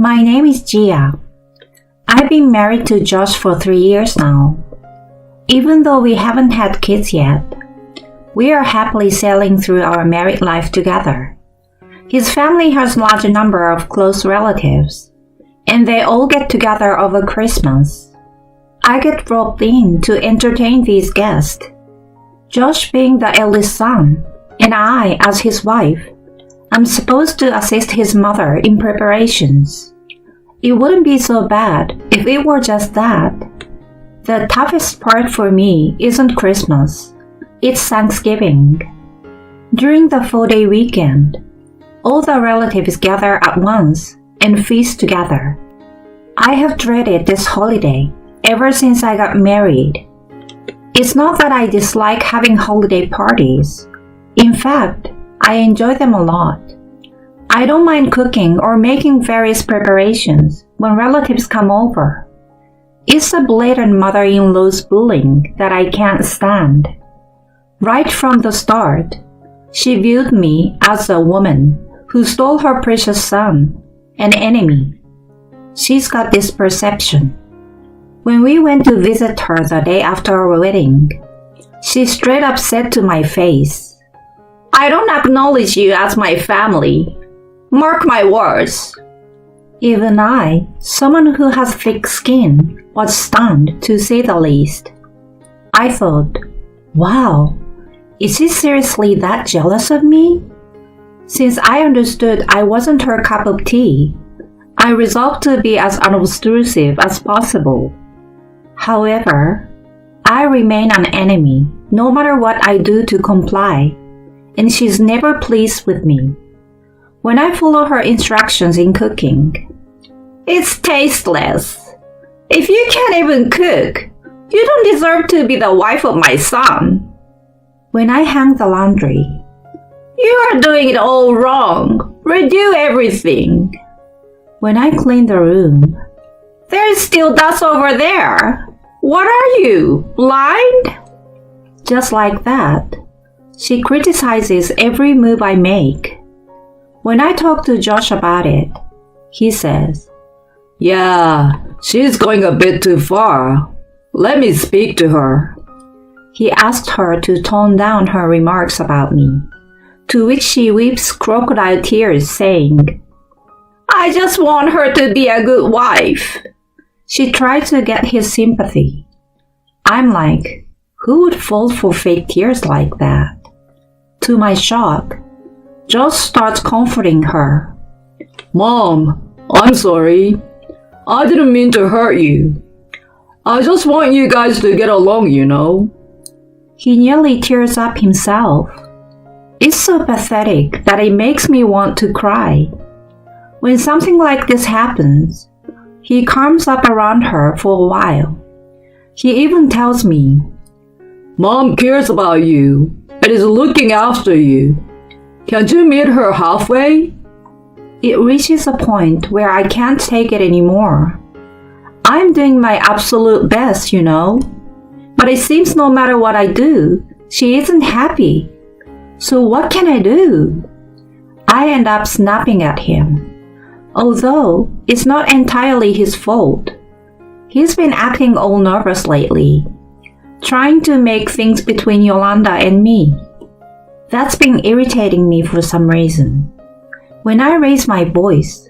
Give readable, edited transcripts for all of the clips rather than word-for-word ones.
My name is Gia. I've been married to Josh for 3 years now. Even though we haven't had kids yet, we are happily sailing through our married life together. His family has a large number of close relatives, and they all get together over Christmas. I get roped in to entertain these guests. Josh being the eldest son, and I, as his wife, I'm supposed to assist his mother in preparations. It wouldn't be so bad if it were just that. The toughest part for me isn't Christmas, it's Thanksgiving. During the 4-day weekend, all the relatives gather at once and feast together. I have dreaded this holiday ever since I got married. It's not that I dislike having holiday parties. In fact, I enjoy them a lot. I don't mind cooking or making various preparations when relatives come over. It's the blatant mother-in-law's bullying that I can't stand. Right from the start, she viewed me as a woman who stole her precious son, an enemy. She's got this perception. When we went to visit her the day after our wedding, she straight up said to my face, "I don't acknowledge you as my family. Mark my words." Even I, someone who has thick skin, was stunned to say the least. I thought, wow, is she seriously that jealous of me? Since I understood I wasn't her cup of tea, I resolved to be as unobtrusive as possible. However, I remain an enemy no matter what I do to comply, and she's never pleased with me. When I follow her instructions in cooking, "It's tasteless. If you can't even cook, you don't deserve to be the wife of my son." When I hang the laundry, "You are doing it all wrong. Redo everything." When I clean the room, "There's still dust over there. What are you, blind?" Just like that, she criticizes every move I make. When I talk to Josh about it, he says, "Yeah, she's going a bit too far. Let me speak to her." He asked her to tone down her remarks about me, to which she weeps crocodile tears, saying, "I just want her to be a good wife." She tried to get his sympathy. I'm like, who would fall for fake tears like that? To my shock, Josh starts comforting her. "Mom, I'm sorry. I didn't mean to hurt you. I just want you guys to get along, you know." He nearly tears up himself. It's so pathetic that it makes me want to cry. When something like this happens, he calms up around her for a while. He even tells me, "Mom cares about you and is looking after you. Can't you meet her halfway?" It reaches a point where I can't take it anymore. I'm doing my absolute best, you know, but it seems no matter what I do, she isn't happy. So what can I do? I end up snapping at him, although it's not entirely his fault. He's been acting all nervous lately, trying to make things between Yolanda and me. That's been irritating me for some reason. When I raise my voice,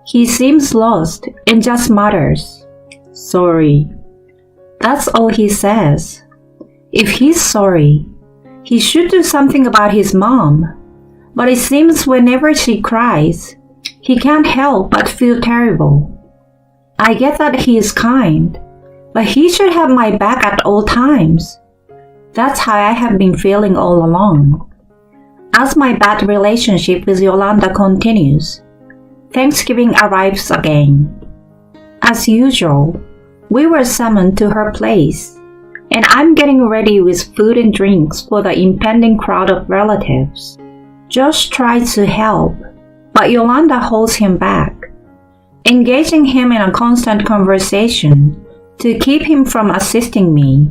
he seems lost and just mutters, "Sorry." That's all he says. If he's sorry, he should do something about his mom. But it seems whenever she cries, he can't help but feel terrible. I get that he is kind, but he should have my back at all times. That's how I have been feeling all along. As my bad relationship with Yolanda continues, Thanksgiving arrives again. As usual, we were summoned to her place, and I'm getting ready with food and drinks for the impending crowd of relatives. Josh tries to help, but Yolanda holds him back, engaging him in a constant conversation to keep him from assisting me.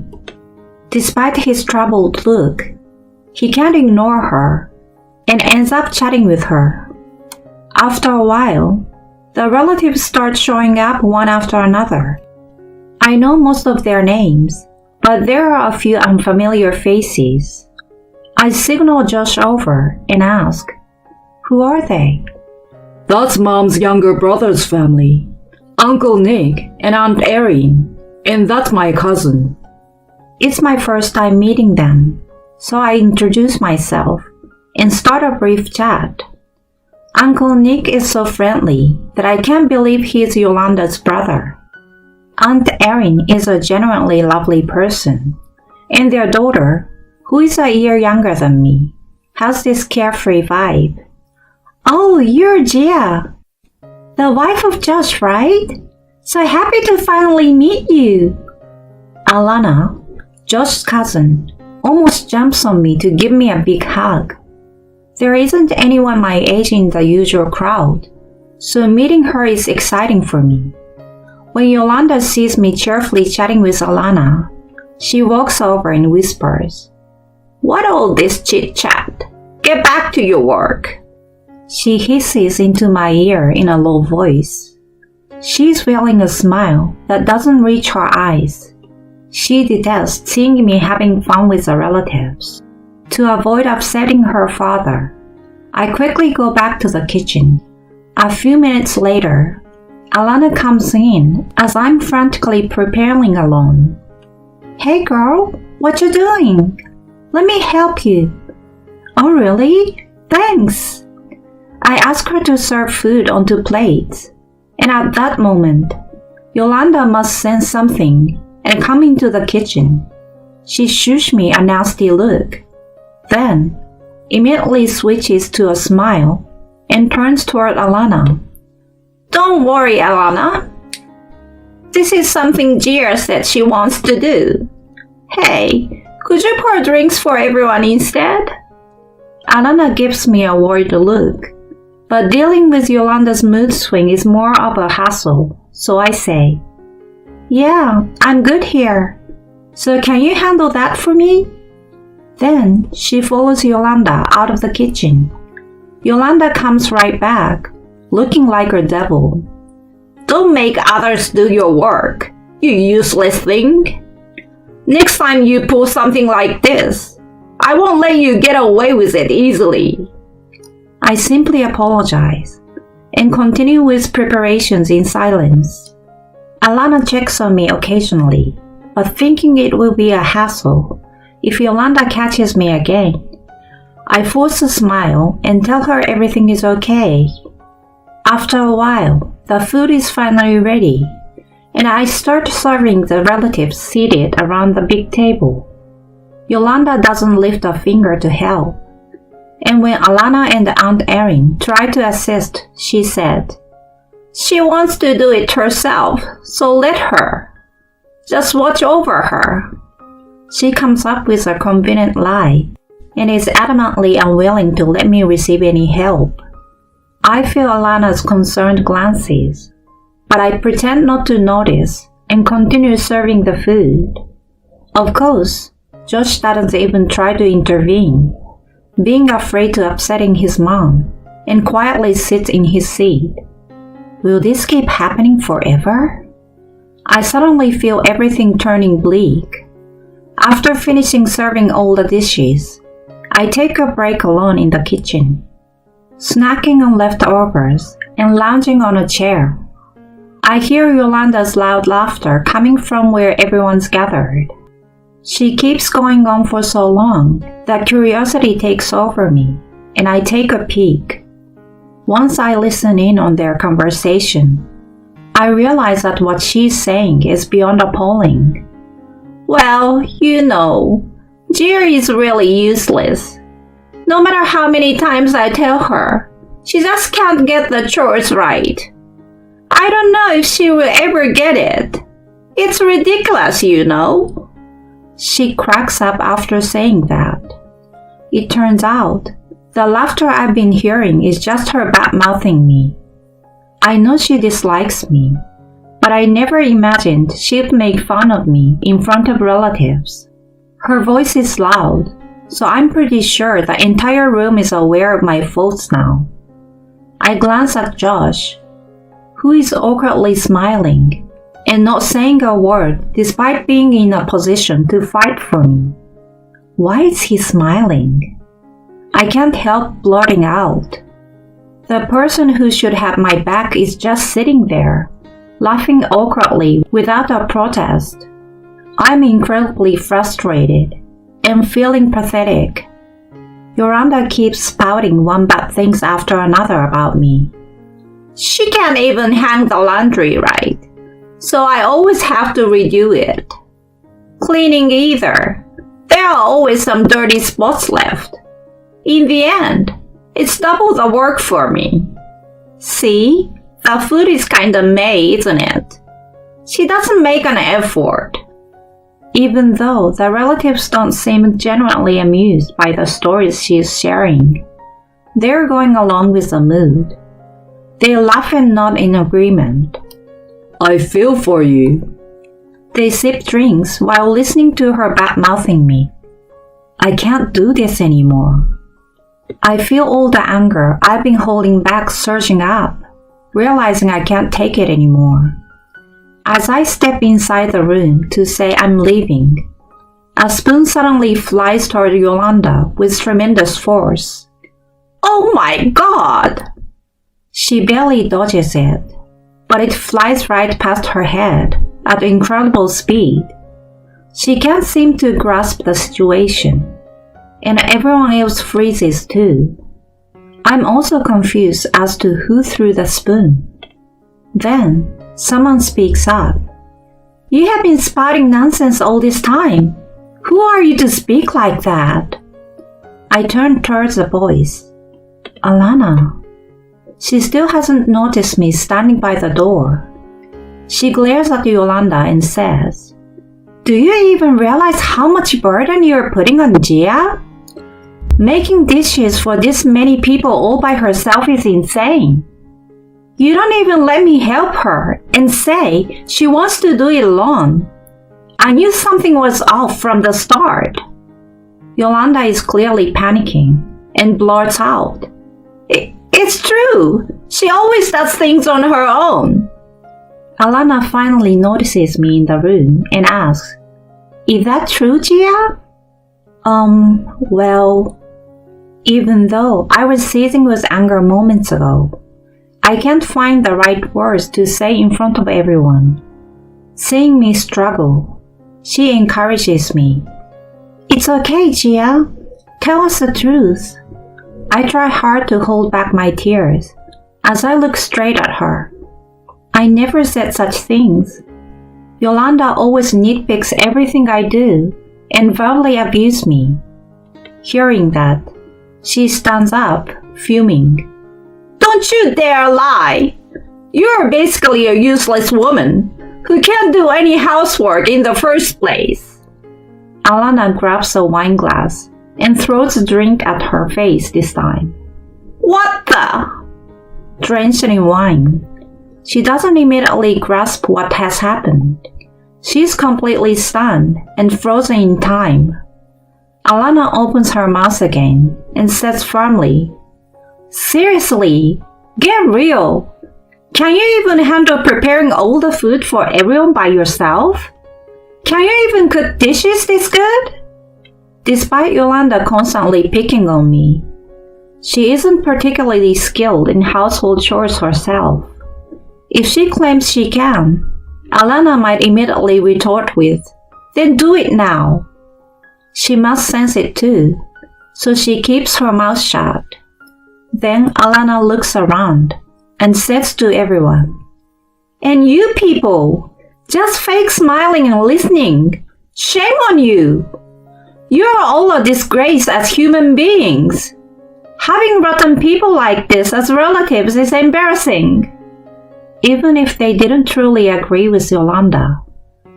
Despite his troubled look, he can't ignore her and ends up chatting with her. After a while, The relatives start showing up one after another. I know most of their names, but there are a few unfamiliar faces. I signal Josh over and ask, "Who are they?" That's Mom's younger brother's family. Uncle Nick and Aunt Erin, and that's my cousin. It's my first time meeting them, so I introduce myself and start a brief chat. Uncle Nick is so friendly that I can't believe he's Yolanda's brother. Aunt Erin is a genuinely lovely person, and their daughter, who is a year younger than me, has this carefree vibe. "Oh, you're Gia, the wife of Josh, right? So happy to finally meet you." Alana, Josh's cousin, almost jumps on me to give me a big hug. There isn't anyone my age in the usual crowd, so meeting her is exciting for me. When Yolanda sees me cheerfully chatting with Alana, she walks over and whispers, "What all this chit-chat? Get back to your work." She hisses into my ear in a low voice. She's wearing a smile that doesn't reach her eyes. She detests seeing me having fun with the relatives. To avoid upsetting her father, I quickly go back to the kitchen. A few minutes later, Alana comes in as I'm frantically preparing alone. "Hey girl, what you doing? Let me help you." "Oh really? Thanks." I ask her to serve food onto plates, and at that moment, Yolanda must sense something and come into the kitchen. She shoots me a nasty look, then immediately switches to a smile and turns toward Alana. "Don't worry, Alana. This is something Gia said she wants to do. Hey, could you pour drinks for everyone instead?" Alana gives me a worried look, but dealing with Yolanda's mood swing is more of a hassle, so I say, "Yeah, I'm good here. So can you handle that for me?" Then she follows Yolanda out of the kitchen. Yolanda comes right back, looking like a devil. "Don't make others do your work, you useless thing. Next time you pull something like this, I won't let you get away with it easily." I simply apologize and continue with preparations in silence. Alana checks on me occasionally, but thinking it will be a hassle if Yolanda catches me again, I force a smile and tell her everything is okay. After a while, the food is finally ready, and I start serving the relatives seated around the big table. Yolanda doesn't lift a finger to help, and when Alana and Aunt Erin try to assist, she said, "She wants to do it herself, so let her. Just watch over her." She comes up with a convenient lie and is adamantly unwilling to let me receive any help. I feel Alana's concerned glances, but I pretend not to notice and continue serving the food. Of course, Josh doesn't even try to intervene, being afraid to upsetting his mom, and quietly sits in his seat. Will this keep happening forever? I suddenly feel everything turning bleak. After finishing serving all the dishes, I take a break alone in the kitchen, snacking on leftovers and lounging on a chair. I hear Yolanda's loud laughter coming from where everyone's gathered. She keeps going on for so long that curiosity takes over me, and I take a peek. Once I listen in on their conversation, I realize that what she's saying is beyond appalling. "Well, you know, Gia is really useless. No matter how many times I tell her, she just can't get the chores right. I don't know if she will ever get it. It's ridiculous, you know." She cracks up after saying that. It turns out, the laughter I've been hearing is just her bad-mouthing me. I know she dislikes me, but I never imagined she'd make fun of me in front of relatives. Her voice is loud, so I'm pretty sure the entire room is aware of my faults now. I glance at Josh. who is awkwardly smiling and not saying a word despite being in a position to fight for me. Why is he smiling? I can't help blurting out. The person who should have my back is just sitting there, laughing awkwardly without a protest. I'm incredibly frustrated and feeling pathetic. Yolanda keeps spouting one bad things after another about me. She can't even hang the laundry right, so I always have to redo it. Cleaning either. There are always some dirty spots left. In the end, it's double the work for me. See, the food is kinda meh, isn't it? She doesn't make an effort. Even though the relatives don't seem genuinely amused by the stories she is sharing, they're going along with the mood. They laugh and nod in agreement. I feel for you. They sip drinks while listening to her bad-mouthing me. I can't do this anymore. I feel all the anger I've been holding back surging up, realizing I can't take it anymore. As I step inside the room to say I'm leaving, a spoon suddenly flies toward Yolanda with tremendous force. Oh my God! She barely dodges it, but it flies right past her head at incredible speed. She can't seem to grasp the situation, and everyone else freezes too. I'm also confused as to who threw the spoon. Then, someone speaks up. You have been spouting nonsense all this time. Who are you to speak like that? I turn towards the boys. Alana. She still hasn't noticed me standing by the door. She glares at Yolanda and says, Do you even realize how much burden you're putting on Gia? Making dishes for this many people all by herself is insane. You don't even let me help her and say she wants to do it alone. I knew something was off from the start. Yolanda is clearly panicking and blurts out, It's true. She always does things on her own. Alana finally notices me in the room and asks, Is that true, Gia? Well, even though I was seething with anger moments ago, I can't find the right words to say in front of everyone. Seeing me struggle, she encourages me. It's okay, Gia. Tell us the truth. I try hard to hold back my tears as I look straight at her. I never said such things. Yolanda always nitpicks everything I do and verbally abuses me. Hearing that, she stands up, fuming. Don't you dare lie! You're basically a useless woman who can't do any housework in the first place. Alana grabs a wine glass and throws a drink at her face this time. What the? Drenched in wine, she doesn't immediately grasp what has happened. She's completely stunned and frozen in time. Alana opens her mouth again and says firmly, Seriously, get real. Can you even handle preparing all the food for everyone by yourself? Can you even cook dishes this good? Despite Yolanda constantly picking on me, she isn't particularly skilled in household chores herself. If she claims she can, Alana might immediately retort with, Then do it now. She must sense it too, so she keeps her mouth shut. Then Alana looks around and says to everyone, And you people, just fake smiling and listening. Shame on you. You are all a disgrace as human beings. Having rotten people like this as relatives is embarrassing. Even if they didn't truly agree with Yolanda,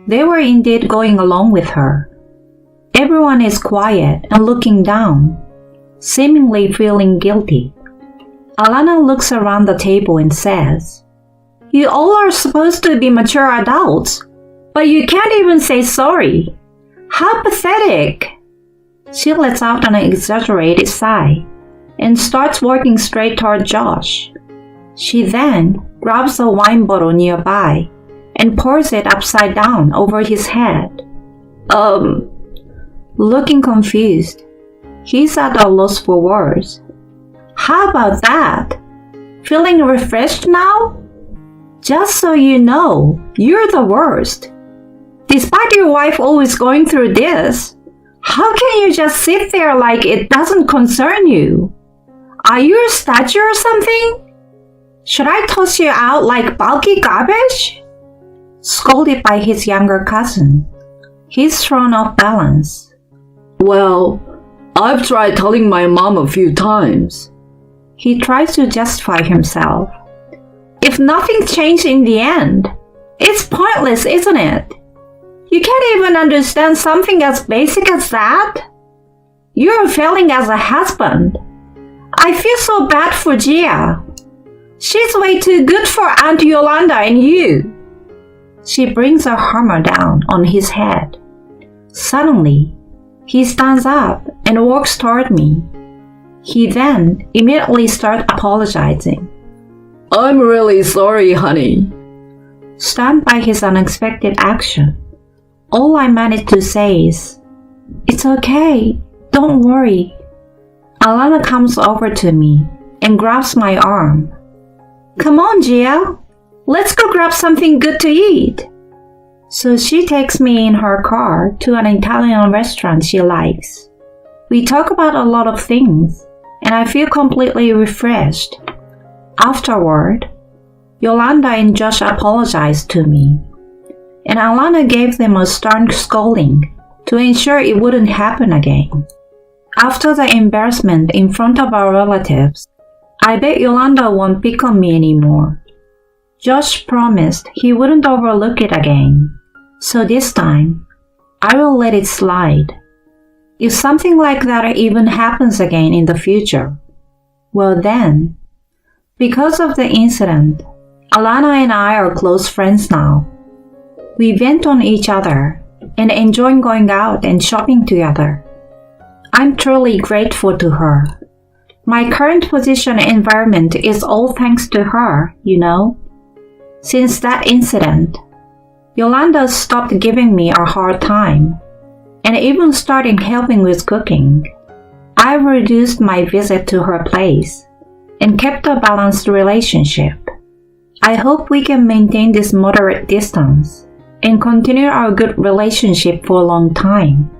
they were indeed going along with her. Everyone is quiet and looking down, seemingly feeling guilty. Alana looks around the table and says, You all are supposed to be mature adults, but you can't even say sorry. How pathetic! She lets out an exaggerated sigh and starts walking straight toward Josh. She then grabs a wine bottle nearby and pours it upside down over his head. Looking confused, he's at a loss for words. How about that? Feeling refreshed now? Just so you know, you're the worst. Despite your wife always going through this, how can you just sit there like it doesn't concern you? Are you a statue or something? Should I toss you out like bulky garbage? Scolded by his younger cousin, he's thrown off balance. Well, I've tried telling my mom a few times. He tries to justify himself. If nothing changed in the end, it's pointless, isn't it? You can't even understand something as basic as that? You're failing as a husband. I feel so bad for Gia. She's way too good for Aunt Yolanda and you. She brings a hammer down on his head. Suddenly, he stands up and walks toward me. He then immediately starts apologizing. I'm really sorry, honey. Stunned by his unexpected action, all I managed to say is, "It's okay, don't worry." Alana comes over to me and grabs my arm. "Come on, Gia, let's go grab something good to eat." So she takes me in her car to an Italian restaurant she likes. We talk about a lot of things, and I feel completely refreshed. Afterward, Yolanda and Josh apologized to me, and Alana gave them a stern scolding to ensure it wouldn't happen again. After the embarrassment in front of our relatives, I bet Yolanda won't pick on me anymore. Josh promised he wouldn't overlook it again, so this time, I will let it slide. If something like that even happens again in the future, well then, because of the incident, Alana and I are close friends now. We vent on each other and enjoy going out and shopping together. I'm truly grateful to her. My current position and environment is all thanks to her, you know. Since that incident, Yolanda stopped giving me a hard time and even started helping with cooking. I've reduced my visit to her place and kept a balanced relationship. I hope we can maintain this moderate distance and continue our good relationship for a long time.